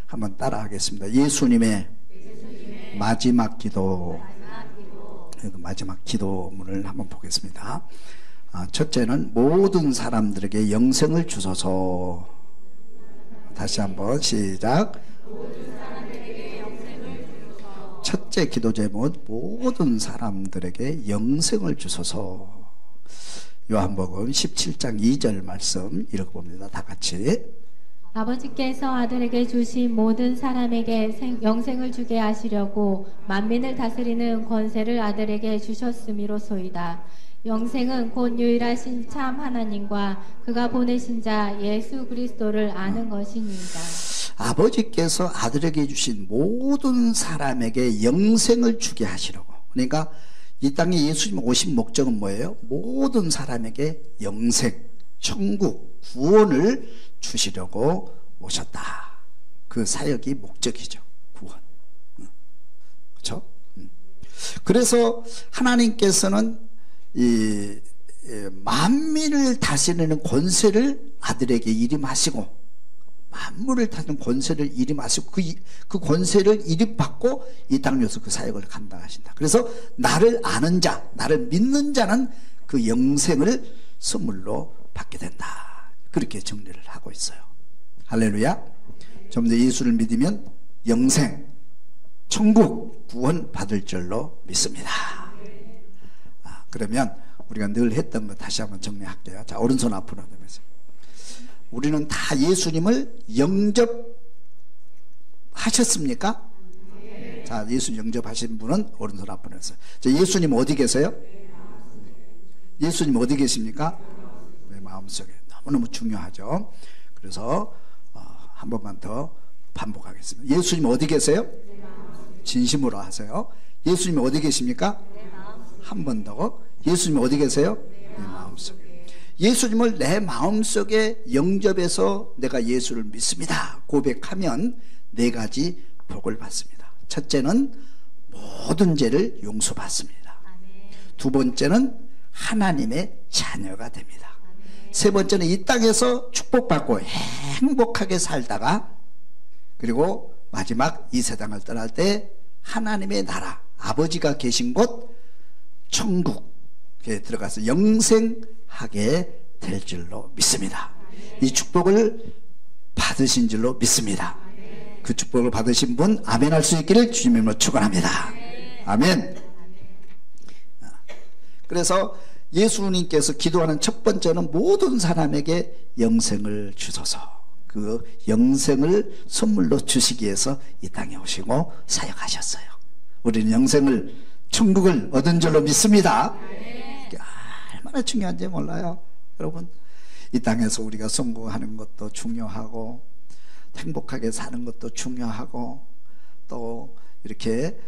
한번 따라 하겠습니다. 예수님의 마지막 기도. 마지막 기도문을 한번 보겠습니다. 첫째는 모든 사람들에게 영생을 주소서. 다시 한번 시작. 첫째 기도 제목, 모든 사람들에게 영생을 주소서. 요한복음 17장 2절 말씀 읽어봅니다. 다 같이. 아버지께서 아들에게 주신 모든 사람에게 영생을 주게 하시려고 만민을 다스리는 권세를 아들에게 주셨음이로소이다. 영생은 곧 유일하신 참 하나님과 그가 보내신 자 예수 그리스도를 아는 것이니이다. 아버지께서 아들에게 주신 모든 사람에게 영생을 주게 하시려고. 그러니까 이 땅에 예수님 오신 목적은 뭐예요? 모든 사람에게 영생, 천국, 구원을 주시려고 오셨다. 그 사역이 목적이죠. 구원. 그렇죠? 그래서 하나님께서는 이 만민을 다스리는 권세를 아들에게 이임하시고, 만물을 다스리는 권세를 이임하시고, 그 권세를 이임받고 이 땅에서 그 사역을 감당하신다. 그래서 나를 아는 자, 나를 믿는 자는 그 영생을 선물로 받게 된다. 그렇게 정리를 하고 있어요. 할렐루야. 좀 더 예수를 믿으면 영생, 천국, 구원 받을 줄로 믿습니다. 그러면 우리가 늘 했던 거 다시 한번 정리할게요. 자, 오른손 앞으로 내면서. 우리는 다 예수님을 영접하셨습니까? 자, 예수님 영접하신 분은 오른손 앞으로 해서. 자, 예수님 어디 계세요? 예수님 어디 계십니까? 내 마음속에. 너무너무 중요하죠. 그래서 한 번만 더 반복하겠습니다. 예수님 어디 계세요? 진심으로 하세요. 예수님 어디 계십니까? 한 번 더. 예수님 어디 계세요? 내 마음속에. 예수님을 내 마음속에 영접해서 내가 예수를 믿습니다 고백하면 네 가지 복을 받습니다. 첫째는 모든 죄를 용서받습니다. 두 번째는 하나님의 자녀가 됩니다. 세 번째는 이 땅에서 축복받고 행복하게 살다가, 그리고 마지막 이 세상을 떠날 때 하나님의 나라, 아버지가 계신 곳 천국에 들어가서 영생하게 될 줄로 믿습니다. 이 축복을 받으신 줄로 믿습니다. 그 축복을 받으신 분 아멘 할 수 있기를 주님으로 축원합니다. 아멘. 그래서 예수님께서 기도하는 첫 번째는 모든 사람에게 영생을 주소서. 그 영생을 선물로 주시기 위해서 이 땅에 오시고 사역하셨어요. 우리는 영생을, 천국을 얻은 줄로 믿습니다. 얼마나 중요한지 몰라요. 여러분, 이 땅에서 우리가 성공하는 것도 중요하고, 행복하게 사는 것도 중요하고, 또 이렇게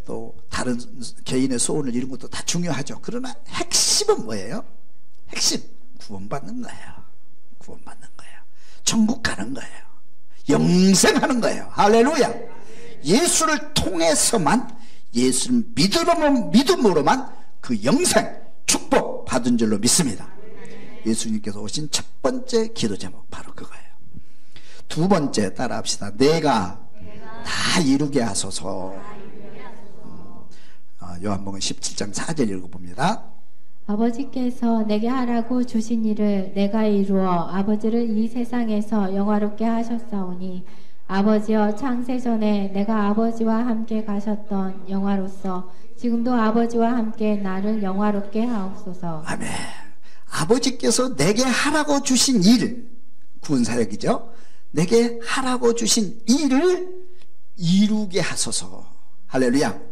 또 다른 개인의 소원을 이룬 것도 다 중요하죠. 그러나 핵심은 뭐예요? 핵심, 구원받는 거예요. 구원받는 거예요. 천국 가는 거예요. 영생하는 거예요. 할렐루야. 예수를 통해서만, 예수를 믿음으로만 그 영생, 축복 받은 줄로 믿습니다. 예수님께서 오신 첫 번째 기도 제목 바로 그거예요. 두 번째 따라합시다. 내가 다 이루게 하소서. 요한복음 17장 4절 읽어봅니다. 아버지께서 내게 하라고 주신 일을 내가 이루어 아버지를 이 세상에서 영화롭게 하셨사오니, 아버지여, 창세전에 내가 아버지와 함께 가셨던 영화로서 지금도 아버지와 함께 나를 영화롭게 하옵소서. 아멘. 아버지께서 내게 하라고 주신 일, 구원사역이죠. 내게 하라고 주신 일을 이루게 하소서. 할렐루야.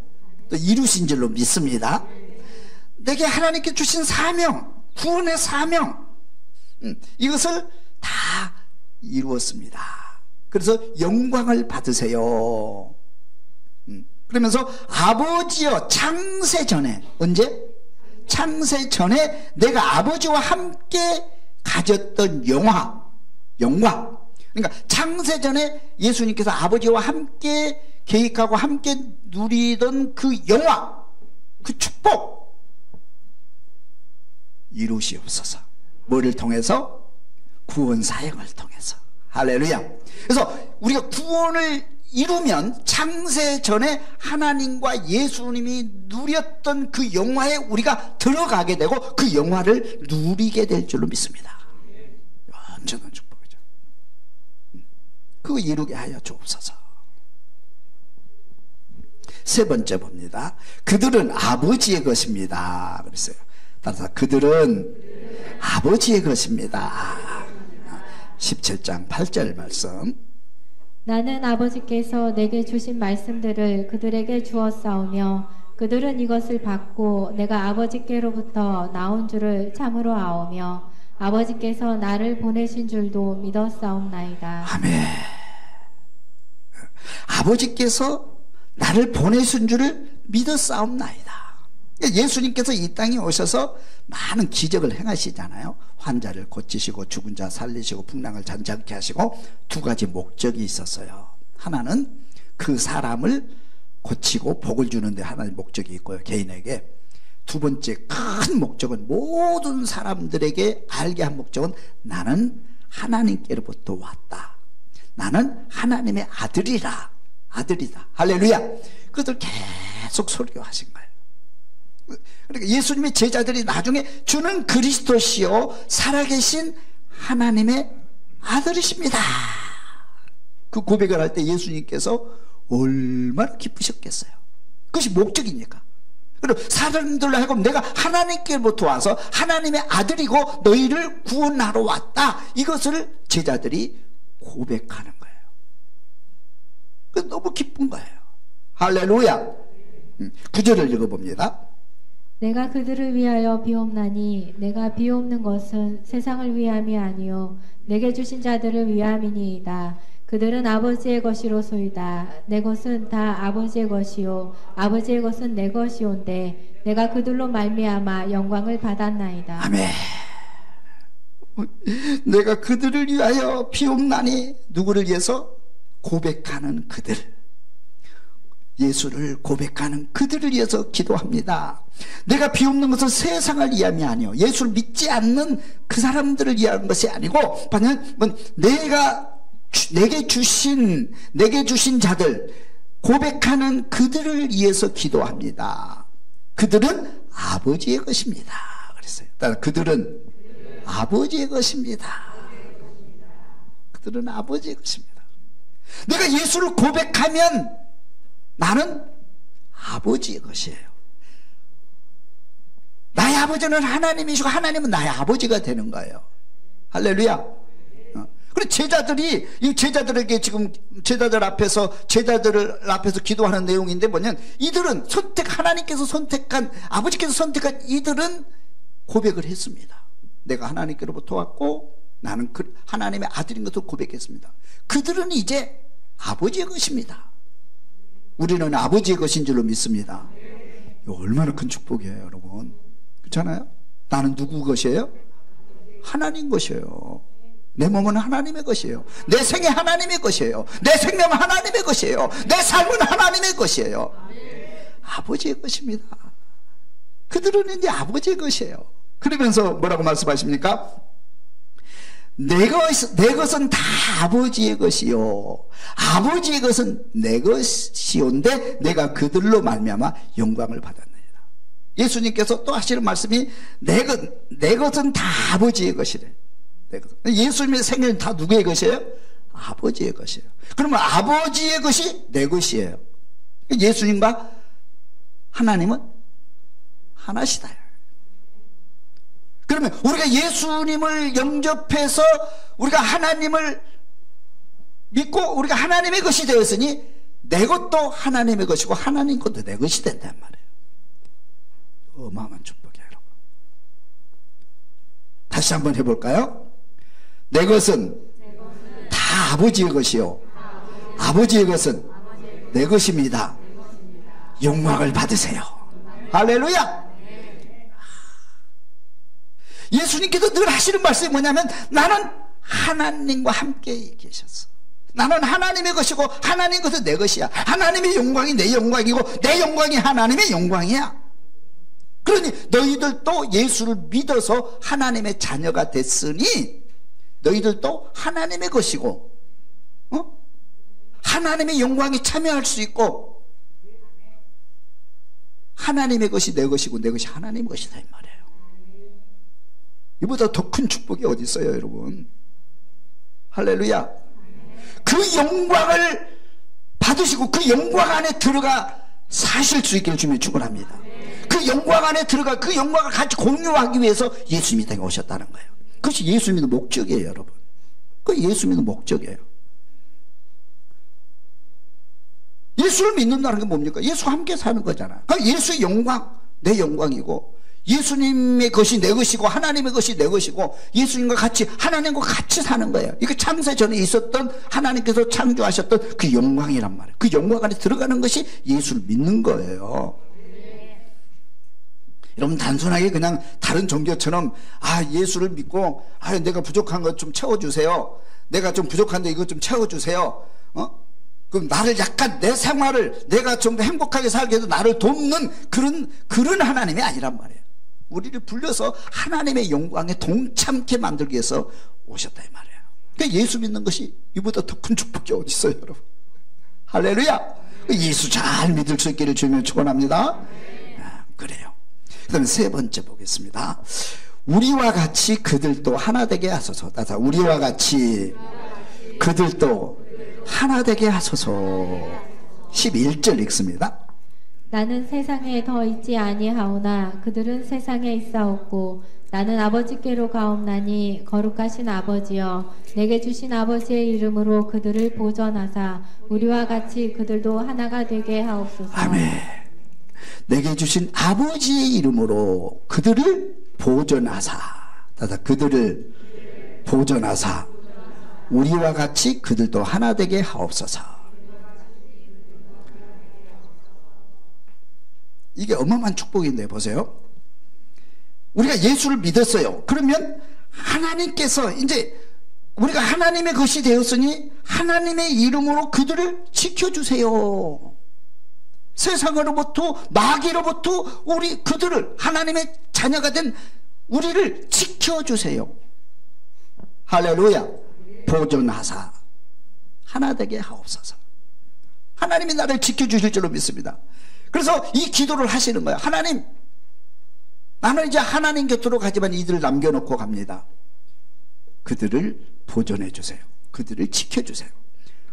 또 이루신 줄로 믿습니다. 내게 하나님께 주신 사명, 구원의 사명, 이것을 다 이루었습니다. 그래서 영광을 받으세요. 그러면서 아버지여, 창세전에, 언제? 창세전에 내가 아버지와 함께 가졌던 영광. 그러니까 창세전에 예수님께서 아버지와 함께 계획하고 함께 누리던 그 영광, 그 축복 이루시옵소서. 뭐를 통해서? 구원 사역을 통해서. 할렐루야. 그래서 우리가 구원을 이루면 창세 전에 하나님과 예수님이 누렸던 그 영화에 우리가 들어가게 되고 그 영화를 누리게 될 줄로 믿습니다. 완전한 축복이죠. 그거 이루게 하여 주옵소서. 세 번째 봅니다. 그들은 아버지의 것입니다. 그랬어요. 따라서 그들은 아버지의 것입니다. 17장 8절 말씀. 나는 아버지께서 내게 주신 말씀들을 그들에게 주었사오며 그들은 이것을 받고 내가 아버지께로부터 나온 줄을 참으로 아오며 아버지께서 나를 보내신 줄도 믿었사옵나이다. 아멘. 아버지께서 나를 보내신 줄을 믿었사옵나이다. 예수님께서 이 땅에 오셔서 많은 기적을 행하시잖아요. 환자를 고치시고 죽은 자 살리시고 풍랑을 잔잔케 하시고 두 가지 목적이 있었어요. 하나는 그 사람을 고치고 복을 주는데 하나의 목적이 있고요, 개인에게. 두 번째 큰 목적은 모든 사람들에게 알게 한 목적은 나는 하나님께로부터 왔다. 나는 하나님의 아들이다. 할렐루야. 그것을 계속 설교하신 거예요. 그러니까 예수님의 제자들이 나중에 주는 그리스도시요 살아계신 하나님의 아들이십니다. 그 고백을 할 때 예수님께서 얼마나 기쁘셨겠어요. 그것이 목적이니까. 그리고 사람들로 하여금 내가 하나님께로부터 와서 하나님의 아들이고 너희를 구원하러 왔다, 이것을 제자들이 고백하는 거예요. 그래서 너무 기쁜 거예요. 할렐루야. 9절을 읽어봅니다. 내가 그들을 위하여 비옵나니 내가 비옵는 것은 세상을 위함이 아니요 내게 주신 자들을 위함이니이다. 그들은 아버지의 것이로소이다. 내 것은 다 아버지의 것이요 아버지의 것은 내 것이온데 내가 그들로 말미암아 영광을 받았나이다. 아멘. 내가 그들을 위하여 비옵나니 누구를 위해서? 고백하는 그들, 예수를 고백하는 그들을 위해서 기도합니다. 내가 비옵는 것은 세상을 위함이 아니요 예수를 믿지 않는 그 사람들을 위한 것이 아니고 내게 주신 자들, 고백하는 그들을 위해서 기도합니다. 그들은 아버지의 것입니다. 그랬어요. 그들은 아버지의 것입니다. 그들은 아버지의 것입니다. 내가 예수를 고백하면 나는 아버지의 것이에요. 나의 아버지는 하나님이시고 하나님은 나의 아버지가 되는 거예요. 할렐루야. 그리고 제자들이, 이 제자들에게 지금 제자들 앞에서 기도하는 내용인데 뭐냐면 이들은 하나님께서 선택한, 아버지께서 선택한 이들은 고백을 했습니다. 내가 하나님께로부터 왔고 나는 하나님의 아들인 것을 고백했습니다. 그들은 이제 아버지의 것입니다. 우리는 아버지의 것인 줄로 믿습니다. 이거 얼마나 큰 축복이에요, 여러분. 그렇잖아요? 나는 누구 것이에요? 하나님 것이에요. 내 몸은 하나님의 것이에요. 내 생이 하나님의 것이에요. 내 생명은 하나님의 것이에요. 내 삶은 하나님의 것이에요. 아버지의 것입니다. 그들은 이제 아버지의 것이에요. 그러면서 뭐라고 말씀하십니까? 내 것은 다 아버지의 것이요 아버지의 것은 내 것이온데 내가 그들로 말미암아 영광을 받았느니라. 예수님께서 또 하시는 말씀이 내 것은 다 아버지의 것이래. 예수님의 생애는 다 누구의 것이에요? 아버지의 것이에요. 그러면 아버지의 것이 내 것이에요. 예수님과 하나님은 하나시다. 그러면 우리가 예수님을 영접해서 우리가 하나님을 믿고 우리가 하나님의 것이 되었으니 내 것도 하나님의 것이고 하나님 것도 내 것이 된단 말이에요. 어마어마한 축복이에요, 여러분. 다시 한번 해볼까요? 내 것은 다 아버지의 것이요 아버지의 것은 내 것입니다. 영광을 받으세요. 할렐루야. 예수님께서 늘 하시는 말씀이 뭐냐면 나는 하나님과 함께 계셨어. 나는 하나님의 것이고 하나님 것은 내 것이야. 하나님의 영광이 내 영광이고 내 영광이 하나님의 영광이야. 그러니 너희들도 예수를 믿어서 하나님의 자녀가 됐으니 너희들도 하나님의 것이고 하나님의 영광에 참여할 수 있고, 하나님의 것이 내 것이고 내 것이 하나님의 것이다 이 말이에요. 이보다 더 큰 축복이 어디 있어요, 여러분? 할렐루야. 그 영광을 받으시고 그 영광 안에 들어가 사실 수 있기를 주님이 축원합니다. 그 영광 안에 들어가 그 영광을 같이 공유하기 위해서 예수님이 땅에 오셨다는 거예요. 그것이 예수 믿는 목적이에요, 여러분. 그 예수 믿는 목적이에요. 예수를 믿는다는 게 뭡니까? 예수와 함께 사는 거잖아. 그러니까 예수의 영광, 내 영광이고, 예수님의 것이 내 것이고, 하나님의 것이 내 것이고, 예수님과 같이, 하나님과 같이 사는 거예요. 이게 창세 전에 있었던, 하나님께서 창조하셨던 그 영광이란 말이에요. 그 영광 안에 들어가는 것이 예수를 믿는 거예요. 여러분, 단순하게 그냥 다른 종교처럼, 예수를 믿고, 내가 부족한 것 좀 채워주세요. 내가 좀 부족한데 이것 좀 채워주세요. 그럼 나를 약간 내 생활을 내가 좀 행복하게 살게 해서 나를 돕는 그런 하나님이 아니란 말이에요. 우리를 불려서 하나님의 영광에 동참케 만들기 위해서 오셨다 이 말이에요. 그러니까 예수 믿는 것이 이보다 더 큰 축복이 어디 있어요, 여러분? 할렐루야. 예수 잘 믿을 수 있기를 주님을 축원합니다. 그래요. 그 다음에 세 번째 보겠습니다. 우리와 같이 그들도 하나 되게 하소서. 우리와 같이 그들도 하나 되게 하소서. 11절 읽습니다. 나는 세상에 더 있지 아니하오나 그들은 세상에 있사옵고 나는 아버지께로 가옵나니 거룩하신 아버지여 내게 주신 아버지의 이름으로 그들을 보전하사 우리와 같이 그들도 하나가 되게 하옵소서. 아멘. 내게 주신 아버지의 이름으로 그들을 보전하사, 그들을 보전하사 우리와 같이 그들도 하나 되게 하옵소서. 이게 어마어마한 축복인데 보세요. 우리가 예수를 믿었어요. 그러면 하나님께서 이제 우리가 하나님의 것이 되었으니 하나님의 이름으로 그들을 지켜주세요. 세상으로부터 마귀로부터 우리 그들을 하나님의 자녀가 된 우리를 지켜주세요. 할렐루야. 보존하사 하나 되게 하옵소서. 하나님이 나를 지켜주실 줄로 믿습니다. 그래서 이 기도를 하시는 거예요. 하나님, 나는 이제 하나님 곁으로 가지만 이들을 남겨놓고 갑니다. 그들을 보존해 주세요. 그들을 지켜주세요.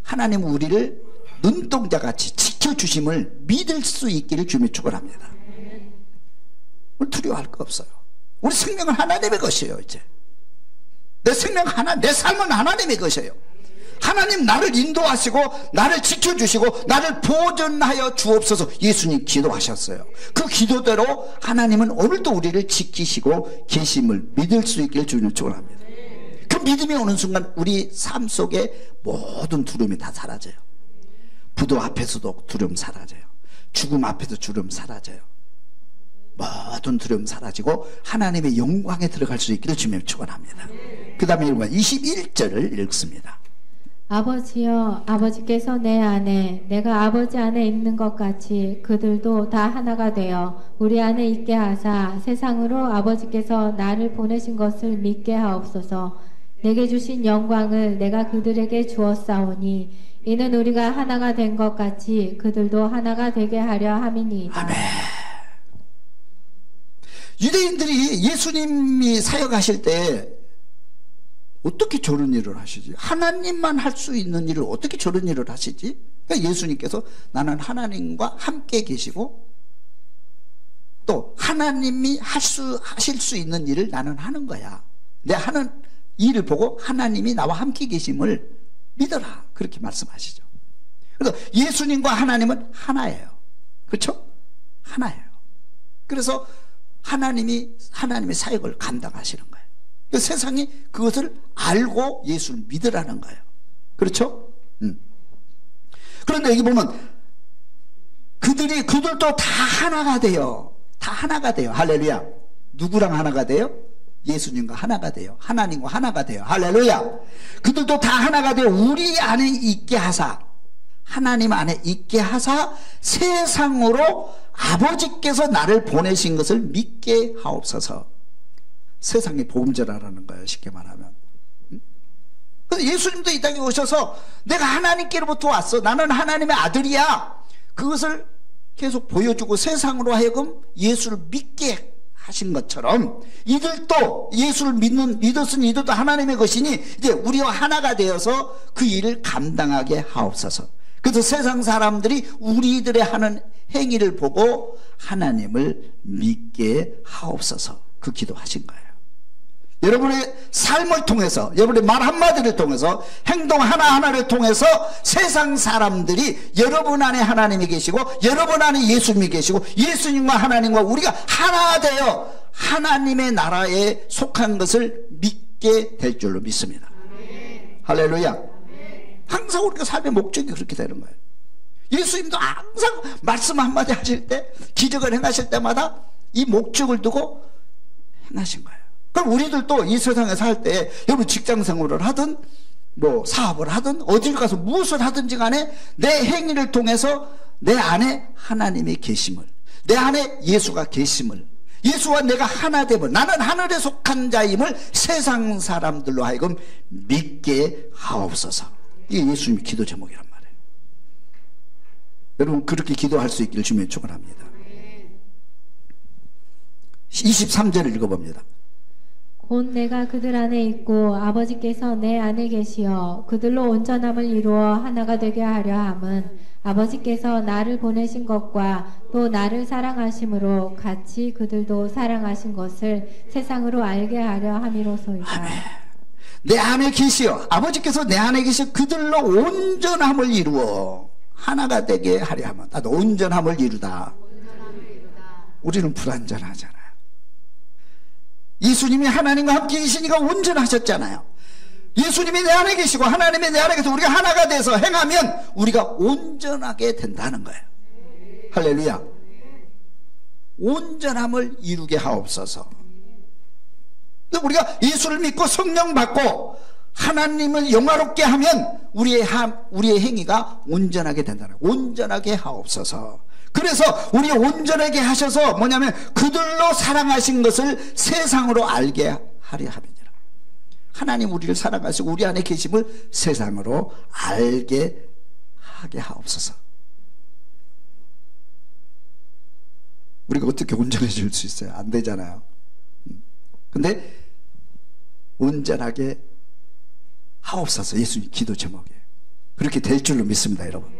하나님은 우리를 눈동자같이 지켜주심을 믿을 수 있기를 주님이 축원합니다. 우리 두려워할 거 없어요. 우리 생명은 하나님의 것이에요. 이제 내 생명 내 삶은 하나님의 것이에요. 하나님 나를 인도하시고 나를 지켜주시고 나를 보존하여 주옵소서. 예수님 기도하셨어요. 그 기도대로 하나님은 오늘도 우리를 지키시고 계심을 믿을 수 있기를 주님을 축원합니다. 그 믿음이 오는 순간 우리 삶 속에 모든 두려움이 다 사라져요. 부도 앞에서도 두려움 사라져요. 죽음 앞에도 두려움 사라져요. 모든 두려움 사라지고 하나님의 영광에 들어갈 수 있기를 주님을 축원합니다. 그 다음에 21절을 읽습니다. 아버지여, 아버지께서 내 안에 내가 아버지 안에 있는 것 같이 그들도 다 하나가 되어 우리 안에 있게 하사 세상으로 아버지께서 나를 보내신 것을 믿게 하옵소서. 내게 주신 영광을 내가 그들에게 주었사오니 이는 우리가 하나가 된 것 같이 그들도 하나가 되게 하려 함이니이다. 아멘. 유대인들이 예수님이 사역하실 때 어떻게 저런 일을 하시지? 하나님만 할 수 있는 일을 어떻게 저런 일을 하시지? 그러니까 예수님께서 나는 하나님과 함께 계시고 또 하나님이 하실 수 있는 일을 나는 하는 거야. 내 하는 일을 보고 하나님이 나와 함께 계심을 믿어라. 그렇게 말씀하시죠. 그래서 예수님과 하나님은 하나예요. 그렇죠? 하나예요. 그래서 하나님의 사역을 감당하시는 거예요. 세상이 그것을 알고 예수를 믿으라는 거예요. 그렇죠? 그런데 여기 보면 그들도 다 하나가 돼요. 다 하나가 돼요. 할렐루야. 누구랑 하나가 돼요? 예수님과 하나가 돼요. 하나님과 하나가 돼요. 할렐루야. 그들도 다 하나가 돼요. 우리 안에 있게 하사, 하나님 안에 있게 하사 세상으로 아버지께서 나를 보내신 것을 믿게 하옵소서. 세상에 복음 전하라는 거예요. 쉽게 말하면. 그래서 예수님도 이 땅에 오셔서 내가 하나님께로부터 왔어, 나는 하나님의 아들이야, 그것을 계속 보여주고 세상으로 하여금 예수를 믿게 하신 것처럼 이들도 예수를 믿었으니 이들도 하나님의 것이니 이제 우리와 하나가 되어서 그 일을 감당하게 하옵소서. 그래서 세상 사람들이 우리들의 하는 행위를 보고 하나님을 믿게 하옵소서, 그 기도하신 거예요. 여러분의 삶을 통해서, 여러분의 말 한마디를 통해서, 행동 하나하나를 통해서 세상 사람들이 여러분 안에 하나님이 계시고 여러분 안에 예수님이 계시고 예수님과 하나님과 우리가 하나 되어 하나님의 나라에 속한 것을 믿게 될 줄로 믿습니다. 할렐루야. 항상 우리가 삶의 목적이 그렇게 되는 거예요. 예수님도 항상 말씀 한마디 하실 때, 기적을 행하실 때마다 이 목적을 두고 행하신 거예요. 그럼 우리들도 이 세상에 살 때, 여러분 직장 생활을 하든 뭐 사업을 하든 어딜 가서 무엇을 하든지 간에 내 행위를 통해서 내 안에 하나님의 계심을, 내 안에 예수가 계심을, 예수와 내가 하나 됨을, 나는 하늘에 속한 자임을 세상 사람들로 하여금 믿게 하옵소서. 이게 예수님의 기도 제목이란 말이에요. 여러분 그렇게 기도할 수 있기를 주님의 축원합니다. 23절을 읽어봅니다. 곧 내가 그들 안에 있고 아버지께서 내 안에 계시어 그들로 온전함을 이루어 하나가 되게 하려 함은 아버지께서 나를 보내신 것과 또 나를 사랑하심으로 같이 그들도 사랑하신 것을 세상으로 알게 하려 함이로소이다. 아멘. 내 안에 계시어, 아버지께서 내 안에 계시어 그들로 온전함을 이루어 하나가 되게 하려 하면, 나도 온전함을 이루다. 우리는 불완전하잖아요. 예수님이 하나님과 함께 계시니까 온전하셨잖아요. 예수님이 내 안에 계시고 하나님이 내 안에 계셔서 우리가 하나가 돼서 행하면 우리가 온전하게 된다는 거예요. 할렐루야. 온전함을 이루게 하옵소서. 우리가 예수를 믿고 성령 받고 하나님을 영화롭게 하면 우리의 행위가 온전하게 된다는 거예요. 온전하게 하옵소서. 그래서 우리 온전하게 하셔서 뭐냐면 그들로 사랑하신 것을 세상으로 알게 하려 함이니라. 하나님 우리를 사랑하시고 우리 안에 계심을 세상으로 알게 하게 하옵소서. 우리가 어떻게 온전해질 수 있어요? 안 되잖아요. 근데 온전하게 하옵소서, 예수님 기도 제목이에요. 그렇게 될 줄로 믿습니다, 여러분.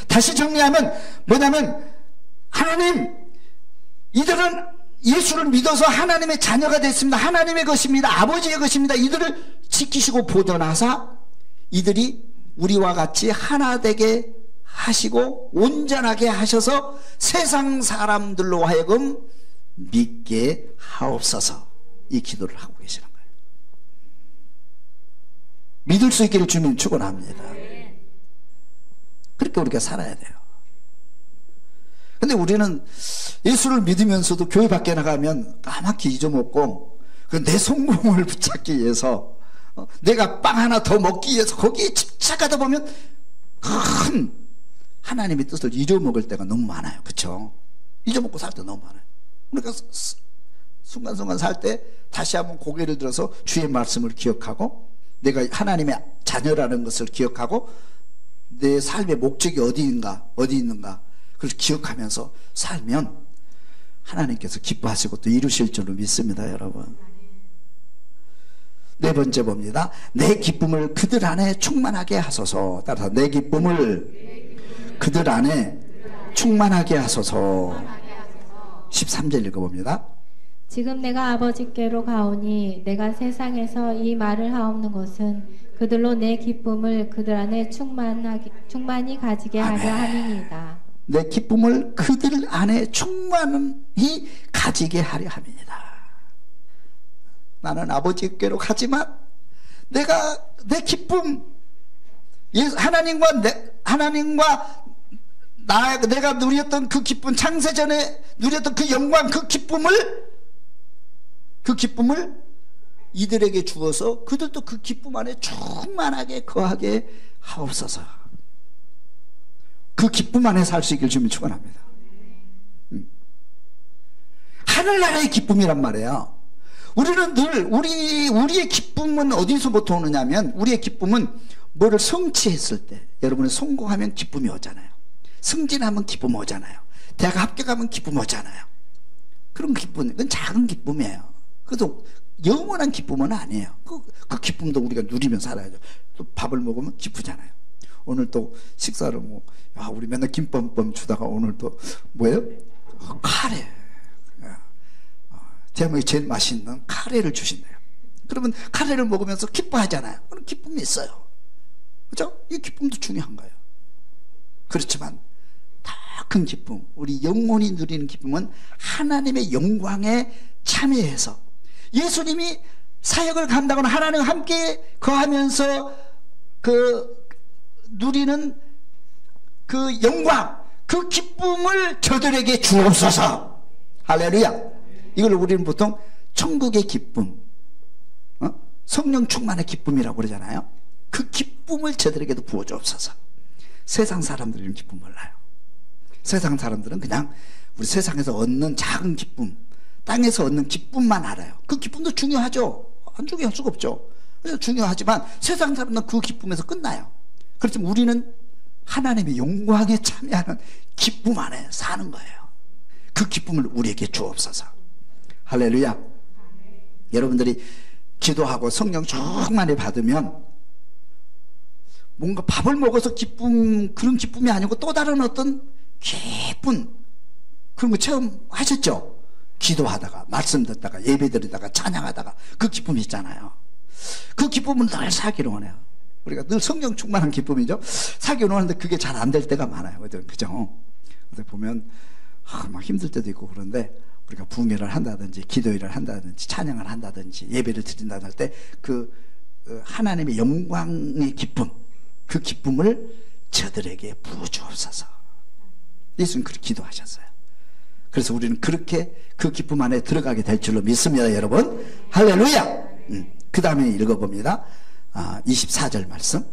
다시 정리하면 뭐냐면, 하나님, 이들은 예수를 믿어서 하나님의 자녀가 됐습니다. 하나님의 것입니다. 아버지의 것입니다. 이들을 지키시고 보존하사 이들이 우리와 같이 하나 되게 하시고 온전하게 하셔서 세상 사람들로 하여금 믿게 하옵소서, 이 기도를 하고 계시는 거예요. 믿을 수 있기를 주님 축원합니다. 그렇게 우리가 살아야 돼요. 근데 우리는 예수를 믿으면서도 교회 밖에 나가면 까맣게 잊어먹고 내 성공을 붙잡기 위해서, 내가 빵 하나 더 먹기 위해서 거기에 집착하다 보면 큰 하나님의 뜻을 잊어먹을 때가 너무 많아요. 그렇죠? 잊어먹고 살 때 너무 많아요. 그러니까 순간순간 살 때 다시 한번 고개를 들어서 주의 말씀을 기억하고 내가 하나님의 자녀라는 것을 기억하고 내 삶의 목적이 어디 있는가 그걸 기억하면서 살면 하나님께서 기뻐하시고 또 이루실 줄로 믿습니다, 여러분. 네 번째 봅니다. 내 기쁨을 그들 안에 충만하게 하소서. 따라서 내 기쁨을 그들 안에 충만하게 하소서. 13절 읽어봅니다. 지금 내가 아버지께로 가오니 내가 세상에서 이 말을 하옵는 것은 그들로 내 기쁨을 그들 안에 충만히 가지게 하려 함이니이다. 내 기쁨을 그들 안에 충만히 가지게 하려 함이니이다. 나는 아버지께로 가지만 내가 내 기쁨, 하나님과 내가 누렸던 그 기쁨, 창세전에 누렸던 그 영광, 그 기쁨을 이들에게 주어서 그들도 그 기쁨 안에 충만하게 거하게 하옵소서. 그 기쁨 안에 살 수 있기를 주님 축원합니다. 하늘나라의 기쁨이란 말이에요. 우리는 늘 우리의 기쁨은 어디서부터 오느냐면, 우리의 기쁨은 뭐를 성취했을 때, 여러분이 성공하면 기쁨이 오잖아요. 승진하면 기쁨 오잖아요. 대학 합격하면 기쁨 오잖아요. 그런 기쁨, 그건 작은 기쁨이에요. 그래도 영원한 기쁨은 아니에요. 그 기쁨도 우리가 누리며 살아야죠. 또 밥을 먹으면 기쁘잖아요. 오늘 또 식사를 우리 맨날 김밥밥 주다가 오늘 또 뭐예요? 카레. 대한민국에 제일 맛있는 카레를 주신대요. 그러면 카레를 먹으면서 기뻐하잖아요. 그런 기쁨이 있어요. 그죠? 이 기쁨도 중요한 거예요. 그렇지만 더 큰 기쁨, 우리 영혼이 누리는 기쁨은 하나님의 영광에 참여해서 예수님이 사역을 감당하는 하나님과 함께 거하면서 누리는 그 영광, 그 기쁨을 저들에게 주옵소서. 할렐루야. 이걸 우리는 보통 천국의 기쁨, 성령 충만의 기쁨이라고 그러잖아요. 그 기쁨을 저들에게도 부어주옵소서. 세상 사람들은 이런 기쁨 몰라요. 세상 사람들은 그냥 우리 세상에서 얻는 작은 기쁨, 땅에서 얻는 기쁨만 알아요. 그 기쁨도 중요하죠. 안 중요할 수가 없죠. 중요하지만 세상 사람들은 그 기쁨에서 끝나요. 그렇지만 우리는 하나님의 영광에 참여하는 기쁨 안에 사는 거예요. 그 기쁨을 우리에게 주옵소서. 할렐루야. 여러분들이 기도하고 성령 충만히 받으면 뭔가 밥을 먹어서 그런 기쁨이 아니고 또 다른 어떤 기쁜 그런 거 체험하셨죠? 기도하다가, 말씀 듣다가, 예배 드리다가, 찬양하다가 그 기쁨이 있잖아요. 그 기쁨은 늘 살기로 원해요. 우리가 늘 성령 충만한 기쁨이죠. 살기로 하는데 그게 잘 안 될 때가 많아요. 그죠? 보면 막 힘들 때도 있고 그런데 우리가 부흥회를 한다든지 기도회를 한다든지 찬양을 한다든지 예배를 드린다든지 할 때 하나님의 영광의 기쁨, 그 기쁨을 저들에게 부어주옵소서. 예수님 그렇게 기도하셨어요. 그래서 우리는 그렇게 그 기쁨 안에 들어가게 될 줄로 믿습니다, 여러분. 할렐루야. 그 다음에 읽어봅니다. 24절 말씀.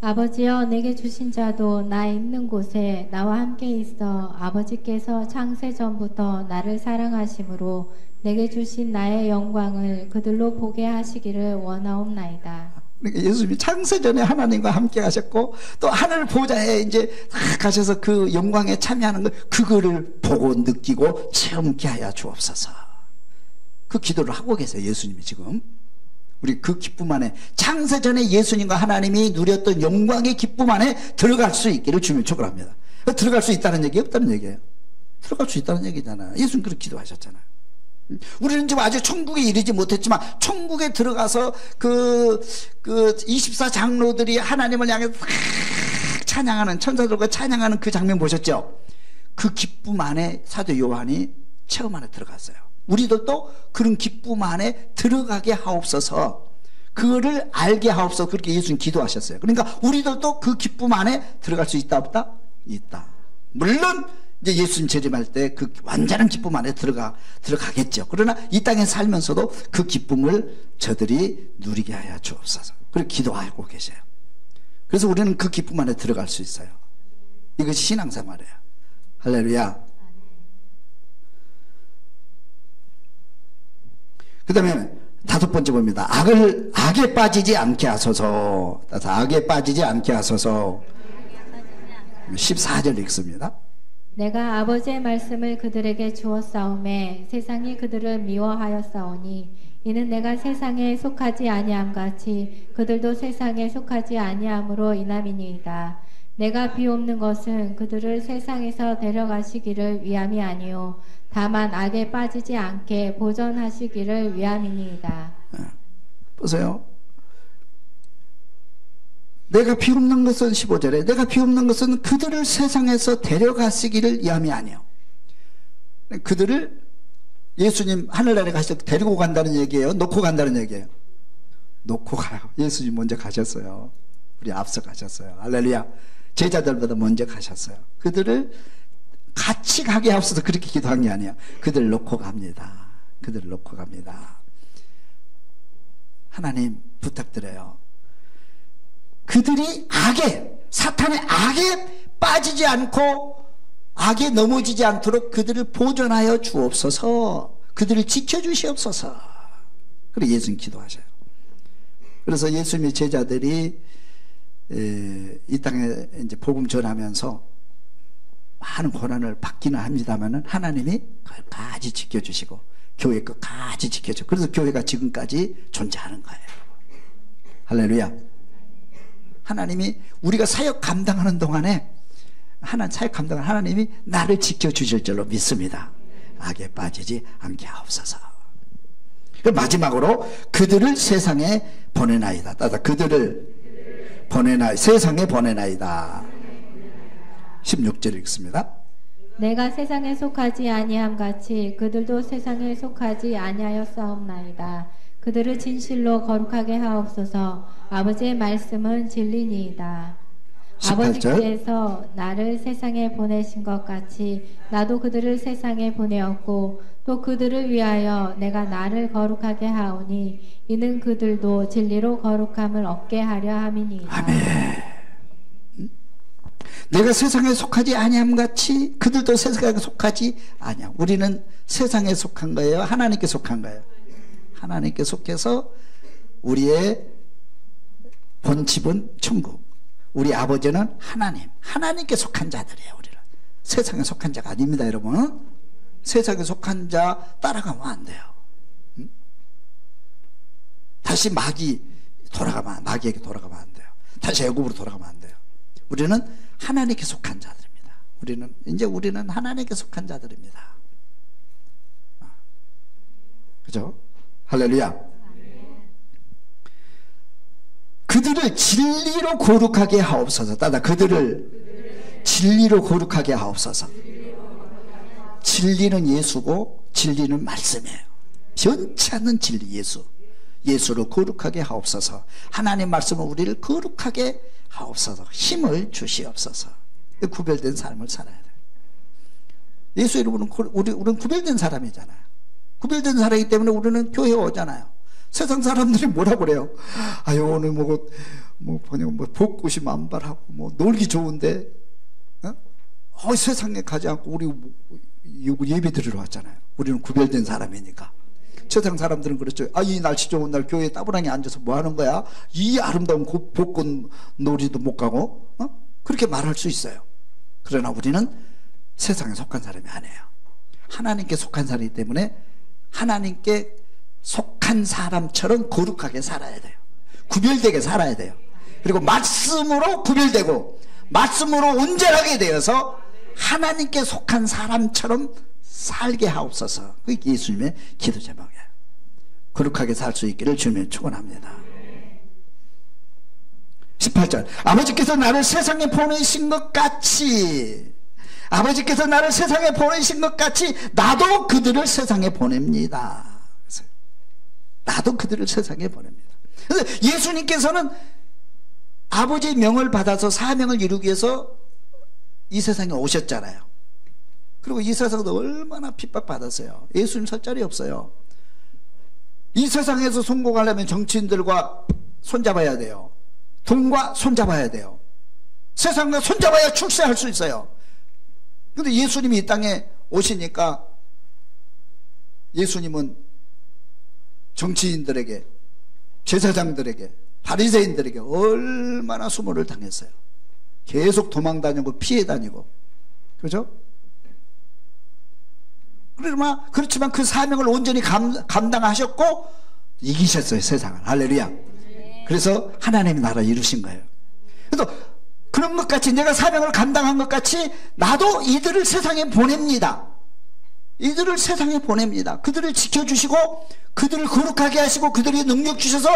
아버지여, 내게 주신 자도 나 있는 곳에 나와 함께 있어 아버지께서 창세 전부터 나를 사랑하심으로 내게 주신 나의 영광을 그들로 보게 하시기를 원하옵나이다. 그러니까 예수님이 창세전에 하나님과 함께 하셨고 또 하늘 보좌에 이제 다 가셔서 그 영광에 참여하는 그거를 보고 느끼고 체험케 하여 주옵소서. 그 기도를 하고 계세요, 예수님이 지금. 우리 그 기쁨 안에, 창세전에 예수님과 하나님이 누렸던 영광의 기쁨 안에 들어갈 수 있기를 주님 축원합니다. 들어갈 수 있다는 얘기 없다는 얘기예요. 들어갈 수 있다는 얘기잖아요. 예수님 그렇게 기도하셨잖아요. 우리는 지금 아직 천국에 이르지 못했지만 천국에 들어가서 그 24장로들이 하나님을 향해서 찬양하는, 천사들과 찬양하는 그 장면 보셨죠? 그 기쁨 안에 사도 요한이 체험 안에 들어갔어요. 우리들도 그런 기쁨 안에 들어가게 하옵소서. 그거를 알게 하옵소서. 그렇게 예수님 기도하셨어요. 그러니까 우리들도 그 기쁨 안에 들어갈 수 있다 없다? 있다. 물론 이제 예수님 재림할 때 그 완전한 기쁨 안에 들어가겠죠. 그러나 이 땅에 살면서도 그 기쁨을 저들이 누리게 하여 주옵소서. 그렇게 기도하고 계세요. 그래서 우리는 그 기쁨 안에 들어갈 수 있어요. 이것이 신앙생활이에요. 할렐루야. 그 다음에 5번째 봅니다. 악에 빠지지 않게 하소서. 악에 빠지지 않게 하소서. 14절 읽습니다. 내가 아버지의 말씀을 그들에게 주었사오매 세상이 그들을 미워하였사오니 이는 내가 세상에 속하지 아니함 같이 그들도 세상에 속하지 아니함으로 인함이니이다. 내가 비옵는 것은 그들을 세상에서 데려가시기를 위함이 아니요 다만 악에 빠지지 않게 보전하시기를 위함이니이다. 보세요. 내가 비옵는 것은 15절에 내가 비옵는 것은 그들을 세상에서 데려가시기를 위함이 아니요. 그들을 예수님 하늘나라에 가셔서 데리고 간다는 얘기예요? 놓고 간다는 얘기예요? 놓고 가요. 예수님 먼저 가셨어요. 우리 앞서 가셨어요. 할렐루야. 제자들보다 먼저 가셨어요. 그들을 같이 가게 하옵소서. 그렇게 기도한 게 아니야. 그들 놓고 갑니다. 그들 놓고 갑니다. 하나님 부탁드려요. 그들이 사탄의 악에 빠지지 않고 악에 넘어지지 않도록 그들을 보존하여 주옵소서. 그들을 지켜주시옵소서. 그리고 예수님 기도하셔요. 그래서 예수님의 제자들이 이 땅에 이제 복음 전하면서 많은 고난을 받기는 합니다만은 하나님이 끝까지 지켜주시고 교회 끝까지 지켜주고 그래서 교회가 지금까지 존재하는 거예요. 할렐루야. 하나님이 우리가 사역 감당하는 동안에 사역 감당하는 하나님이 나를 지켜주실 줄로 믿습니다. 악에 빠지지 않게 하옵소서. 마지막으로 그들을 세상에 보내나이다. 따라 그들을 세상에 보내나이다. 16절 읽습니다. 내가 세상에 속하지 아니함 같이 그들도 세상에 속하지 아니하였사옵나이다. 그들을 진실로 거룩하게 하옵소서. 아버지의 말씀은 진리니이다. 18절. 아버지께서 나를 세상에 보내신 것 같이 나도 그들을 세상에 보내었고 또 그들을 위하여 내가 나를 거룩하게 하오니 이는 그들도 진리로 거룩함을 얻게 하려 함이니이다. 아멘. 내가 세상에 속하지 아니함 같이 그들도 세상에 속하지 아니함. 우리는 세상에 속한 거예요? 하나님께 속한 거예요? 하나님께 속해서 우리의 본집은 천국, 우리 아버지는 하나님께 속한 자들이에요. 우리는 세상에 속한 자가 아닙니다. 여러분, 세상에 속한 자 따라가면 안 돼요. 다시 마귀에게 돌아가면 안 돼요. 다시 애굽으로 돌아가면 안 돼요. 우리는 하나님께 속한 자들입니다. 우리는 하나님께 속한 자들입니다. 그죠? 할렐루야. 그들을 진리로 거룩하게 하옵소서. 따라 그들을 진리로 거룩하게 하옵소서. 진리는 예수고 진리는 말씀이에요. 변치 않는 진리 예수로 거룩하게 하옵소서. 하나님 말씀은 우리를 거룩하게 하옵소서. 힘을 주시옵소서. 구별된 삶을 살아야 돼요. 예수 이름으로는 우리는 구별된 사람이잖아요. 구별된 사람이기 때문에 우리는 교회에 오잖아요. 세상 사람들이 뭐라고 그래요? 아유, 오늘 벚꽃이 만발하고 놀기 좋은데 세상에 가지 않고 우리 예배 드리러 왔잖아요. 우리는 구별된 사람이니까. 세상 사람들은 그렇죠. 이 날씨 좋은 날 교회에 따분하게 앉아서 뭐 하는 거야? 이 아름다운 벚꽃 놀이도 못 가고 그렇게 말할 수 있어요. 그러나 우리는 세상에 속한 사람이 아니에요. 하나님께 속한 사람이기 때문에 하나님께 속한 사람처럼 거룩하게 살아야 돼요. 구별되게 살아야 돼요. 그리고 말씀으로 구별되고 말씀으로 온전하게 되어서 하나님께 속한 사람처럼 살게 하옵소서. 그게 예수님의 기도 제목이에요. 거룩하게 살 수 있기를 주님을 축원합니다. 18절. 아버지께서 나를 세상에 보내신 것 같이 나도 그들을 세상에 보냅니다. 나도 그들을 세상에 보냅니다. 그래서 예수님께서는 아버지의 명을 받아서 사명을 이루기 위해서 이 세상에 오셨잖아요. 그리고 이 세상도 얼마나 핍박받았어요. 예수님 설 자리 없어요. 이 세상에서 성공하려면 정치인들과 손잡아야 돼요. 돈과 손잡아야 돼요. 세상과 손잡아야 출세할 수 있어요. 그런데 예수님이 이 땅에 오시니까 예수님은 정치인들에게, 제사장들에게, 바리새인들에게 얼마나 수모를 당했어요. 계속 도망 다니고 피해 다니고, 그죠? 그렇지만 그 사명을 온전히 감당하셨고 이기셨어요, 세상을. 할렐루야. 그래서 하나님의 나라 이루신 거예요. 그래서 그런 것 같이, 내가 사명을 감당한 것 같이 나도 이들을 세상에 보냅니다. 이들을 세상에 보냅니다. 그들을 지켜주시고 그들을 거룩하게 하시고 그들에게 능력 주셔서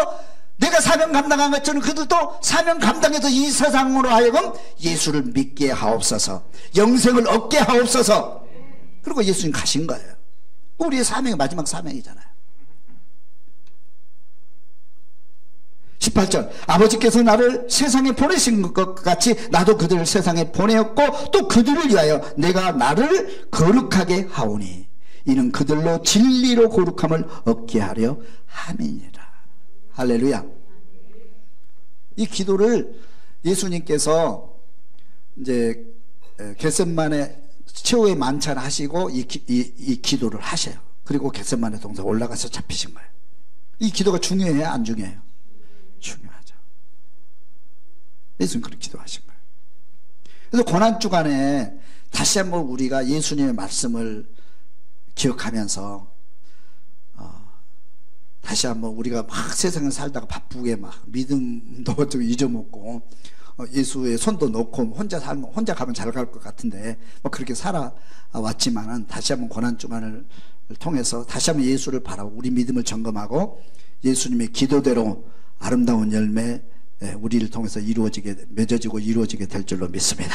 내가 사명 감당한 것처럼 그들도 사명 감당해서 이 세상으로 하여금 예수를 믿게 하옵소서, 영생을 얻게 하옵소서. 그리고 예수님 가신 거예요. 우리의 사명이 마지막 사명이잖아요. 18절. 아버지께서 나를 세상에 보내신 것 같이 나도 그들을 세상에 보내었고 또 그들을 위하여 내가 나를 거룩하게 하오니 이는 그들로 진리로 거룩함을 얻게 하려 함이니라. 할렐루야. 이 기도를 예수님께서 이제 겟셋마네 최후의 만찬 하시고 이 기도를 하셔요. 그리고 겟셋마네 동산 올라가서 잡히신 거예요. 이 기도가 중요해요? 안 중요해요? 중요하죠. 예수님 그렇게 기도하신 거예요. 그래서 고난주간에 다시 한번 우리가 예수님의 말씀을 기억하면서 다시 한번 우리가 막 세상을 살다가 바쁘게 막 믿음도 좀 잊어먹고 예수의 손도 놓고 혼자 가면 잘 갈 것 같은데 뭐 그렇게 살아왔지만은 다시 한번 고난주간을 통해서 다시 한번 예수를 바라보고 우리 믿음을 점검하고 예수님의 기도대로 아름다운 열매 우리를 통해서 맺어지고 이루어지게 될 줄로 믿습니다.